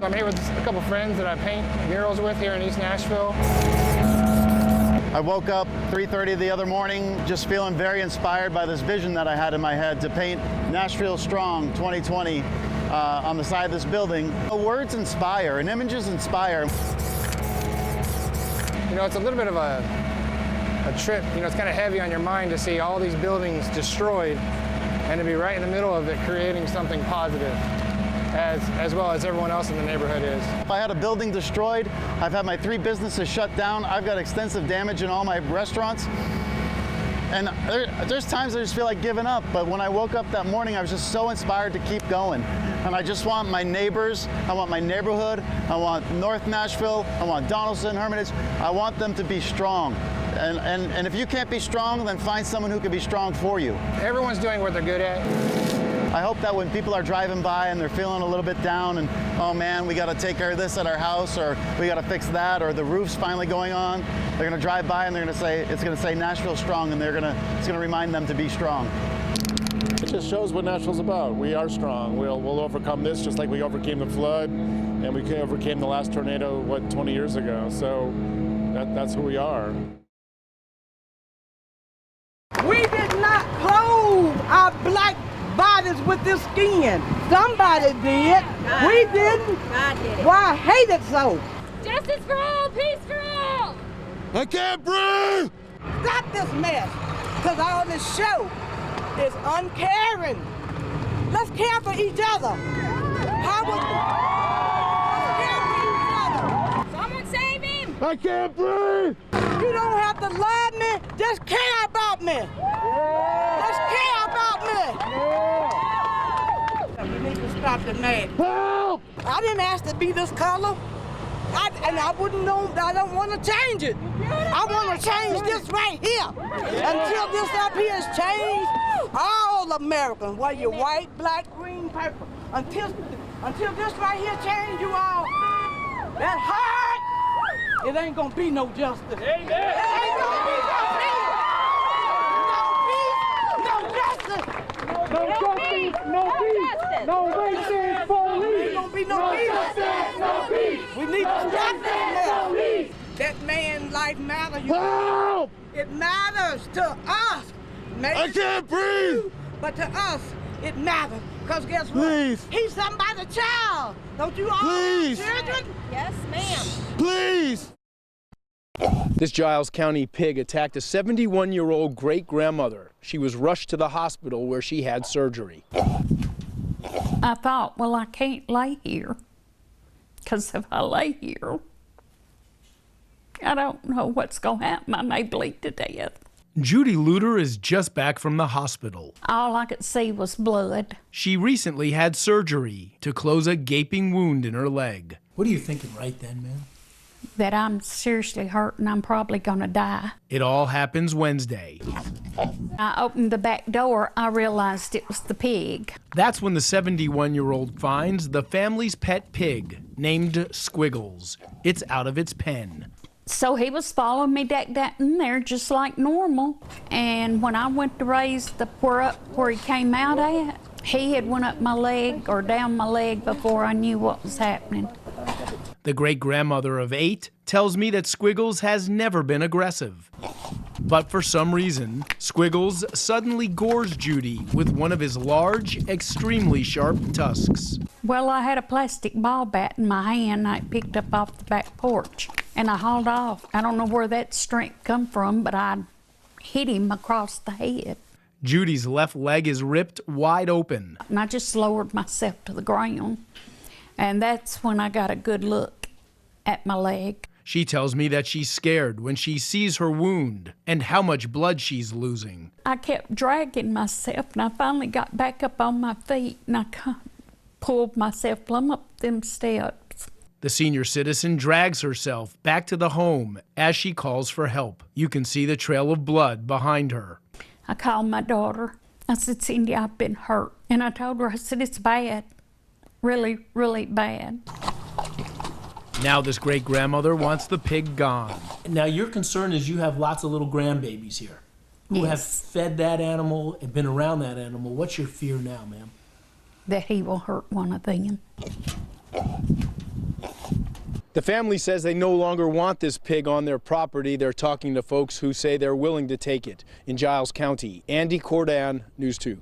I'm here with a couple friends that I paint murals with here in East Nashville. I woke up 3:30 the other morning just feeling very inspired by this vision that I had in my head to paint Nashville Strong 2020 on the side of this building. Words inspire and images inspire. You know, it's a little bit of a trip. You know, it's kind of heavy on your mind to see all these buildings destroyed and to be right in the middle of it creating something positive. As well as everyone else in the neighborhood is. If I had a building destroyed, I've had my 3 businesses shut down, I've got extensive damage in all my restaurants, and there's times I just feel like giving up, but when I woke up that morning, I was just so inspired to keep going. And I just want my neighbors, I want my neighborhood, I want North Nashville, I want Donaldson, Hermitage, I want them to be strong. And if you can't be strong, then find someone who can be strong for you. Everyone's doing what they're good at. I hope that when people are driving by and they're feeling a little bit down and, oh man, we got to take care of this at our house, or we got to fix that, or the roof's finally going on, they're going to drive by and they're going to say, it's going to say Nashville Strong, and it's going to remind them to be strong. It just shows what Nashville's about. We are strong. We'll overcome this just like we overcame the flood, and we overcame the last tornado, 20 years ago. So that's who we are. We did not clothe our black bodies with this skin. Somebody did. God. We didn't. God did it. Why I hate it so? Justice for all, peace for all. I can't breathe! Stop this mess. Because all this show is uncaring. Let's care for each other. Let's care for each other. Someone save him. I can't breathe! You don't have to love me. Just care about me. Just care about me. We need to stop the mad. Help! I didn't ask to be this color. And I wouldn't know, I don't want to change it. I want to change this right here. Until this up here is changed, all Americans, whether you're white, black, green, purple, until this right here change you all, that heart, it ain't gonna be no justice. Amen. It ain't gonna be no peace, no justice. No peace! No racist police! Ain't gonna be no peace. No peace! We need to stop this mess. That man's life matters. Help! It matters to us. Maybe I can't breathe! But to us, it matters. Because guess what? Please. He's somebody's child. Don't you all Please. have children? Yes, ma'am. Please! This Giles County pig attacked a 71-year-old great-grandmother. She was rushed to the hospital where she had surgery. I thought, well, I can't lay here, because if I lay here, I don't know what's going to happen. I may bleed to death. Judy Luter is just back from the hospital. All I could see was blood. She recently had surgery to close a gaping wound in her leg. What are you thinking right then, man? That I'm seriously hurt and I'm probably going to die. It all happens Wednesday. I opened the back door, I realized it was the pig. That's when the 71-year-old finds the family's pet pig, named Squiggles. It's out of its pen. So he was following me back in there just like normal. And when I went to raise the where he came out at, he had went up my leg or down my leg before I knew what was happening. The great-grandmother of 8 tells me that Squiggles has never been aggressive. But for some reason, Squiggles suddenly gores Judy with one of his large, extremely sharp tusks. Well, I had a plastic ball bat in my hand I picked up off the back porch, and I hauled off. I don't know where that strength come from, but I hit him across the head. Judy's left leg is ripped wide open. And I just lowered myself to the ground, and that's when I got a good look at my leg. She tells me that she's scared when she sees her wound and how much blood she's losing. I kept dragging myself, and I finally got back up on my feet, and I pulled myself plumb up them steps. The senior citizen drags herself back to the home as she calls for help. You can see the trail of blood behind her. I called my daughter. I said, Cindy, I've been hurt. And I told her, I said, it's bad. Really, really bad. Now this great-grandmother wants the pig gone. Now your concern is you have lots of little grandbabies here who have fed that animal and been around that animal. What's your fear now, ma'am? That he will hurt one of them. The family says they no longer want this pig on their property. They're talking to folks who say they're willing to take it. In Giles County, Andy Cordan, News 2.